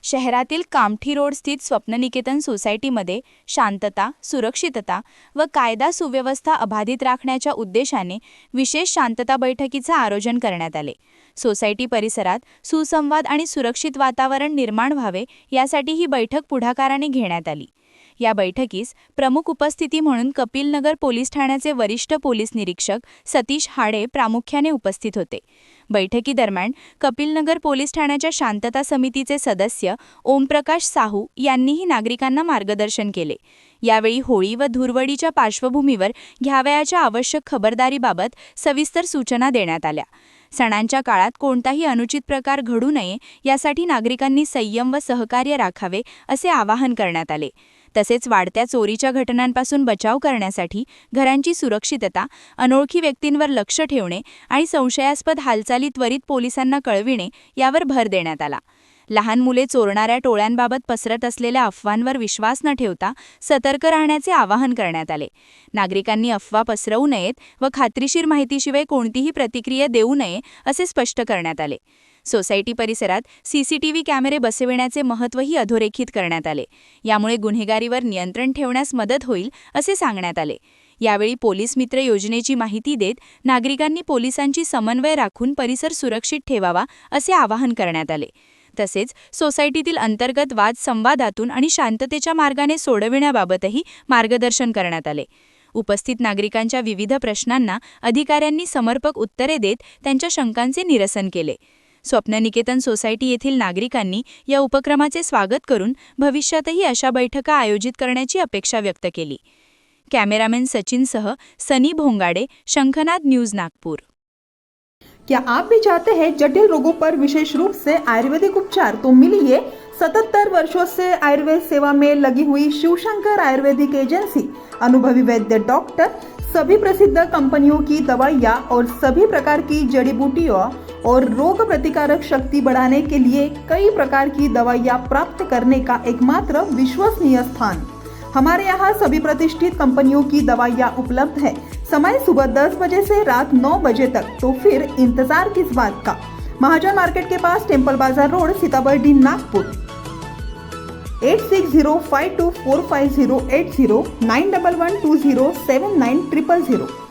शहरातील कामठी रोड स्थित स्वप्ननिकेतन सोसायटीमध्ये शांतता, सुरक्षितता व कायदा सुव्यवस्था अबाधित राखण्याच्या उद्देशाने विशेष शांतता बैठकीचे आयोजन करण्यात आले। सोसायटी परिसरात सुसंवाद आणि सुरक्षित वातावरण निर्माण व्हावे यासाठी ही बैठक पुढाकाराने घेण्यात आली। या बैठकीस प्रमुख उपस्थिती म्हणून कपिलनगर पोलीस ठाण्याचे वरिष्ठ पोलीस निरीक्षक सतीश हाडे प्रामुख्याने उपस्थित होते। बैठकीदरम्यान कपिलनगर पोलीस ठाण्याच्या शांतता समितीचे सदस्य ओमप्रकाश साहू यांनीही नागरिकांना मार्गदर्शन केले। यावेळी होळी व धुरवडीच्या पार्श्वभूमीवर घ्यावयाच्या आवश्यक खबरदारीबाबत सविस्तर सूचना देण्यात आल्या। सणांच्या काळात कोणताही अनुचित प्रकार घडू नये यासाठी नागरिकांनी संयम व सहकार्य राखावे असे आवाहन करण्यात आले। तसेच वाढत्या चोरीच्या घटनांपासून बचाव करण्यासाठी घरांची सुरक्षितता, अनोळखी व्यक्तींवर लक्ष ठेवणे आणि संशयास्पद हालचाली त्वरित पोलिसांना कळविणे यावर भर देण्यात आला। लहान मुले चोरणाऱ्या टोळ्यांबाबत पसरत असलेल्या अफवांवर विश्वास न ठेवता सतर्क राहण्याचे आवाहन करण्यात आले। नागरिकांनी अफवा पसरवू नयेत व खात्रीशीर माहितीशिवाय कोणतीही प्रतिक्रिया देऊ नये असे स्पष्ट करण्यात आले। सोसायटी परिसरात सीसीटीव्ही कॅमेरे बसविण्याचे महत्त्वही अधोरेखित करण्यात आले। यामुळे गुन्हेगारीवर नियंत्रण ठेवण्यास मदत होईल असे सांगण्यात आले। यावेळी पोलीस मित्र योजनेची माहिती देत नागरिकांनी पोलिसांची समन्वय राखून परिसर सुरक्षित ठेवावा असे आवाहन करण्यात आले। तसेच सोसायटीतील अंतर्गत वाद संवादातून आणि शांततेच्या मार्गाने सोडविण्याबाबतही मार्गदर्शन करण्यात आले। उपस्थित नागरिकांच्या विविध प्रश्नांना अधिकाऱ्यांनी समर्पक उत्तरे देत त्यांच्या शंकांचे निरसन केले। स्वप्ननिकेतन सोसायटी येथील नागरिकांनी या उपक्रमाचे स्वागत करून भविष्यातही अशा बैठका आयोजित करण्याची अपेक्षा व्यक्त केली। कॅमेरामॅन सचिनसह सनी भोंगाडे, शंखनाद न्यूज, नागपूर। क्या आप भी चाहते हैं जटिल रोगों पर विशेष रूप से आयुर्वेदिक उपचार? तो मिलिए 77 वर्षों से आयुर्वेद सेवा में लगी हुई शिवशंकर आयुर्वेदिक एजेंसी। अनुभवी वैद्य डॉक्टर, सभी प्रसिद्ध कंपनियों की दवाइयाँ और सभी प्रकार की जड़ी बूटियों और रोग प्रतिकारक शक्ति बढ़ाने के लिए कई प्रकार की दवाइयाँ प्राप्त करने का एकमात्र विश्वसनीय स्थान। हमारे यहाँ सभी प्रतिष्ठित कंपनियों की दवाइयाँ उपलब्ध है। समय सुबह 10 बजे से रात 9 बजे तक। तो फिर इंतजार किस बात का? महाजन मार्केट के पास, टेम्पल बाजार रोड, सीताबर्डी, नागपुर। 8605245080 9112079000।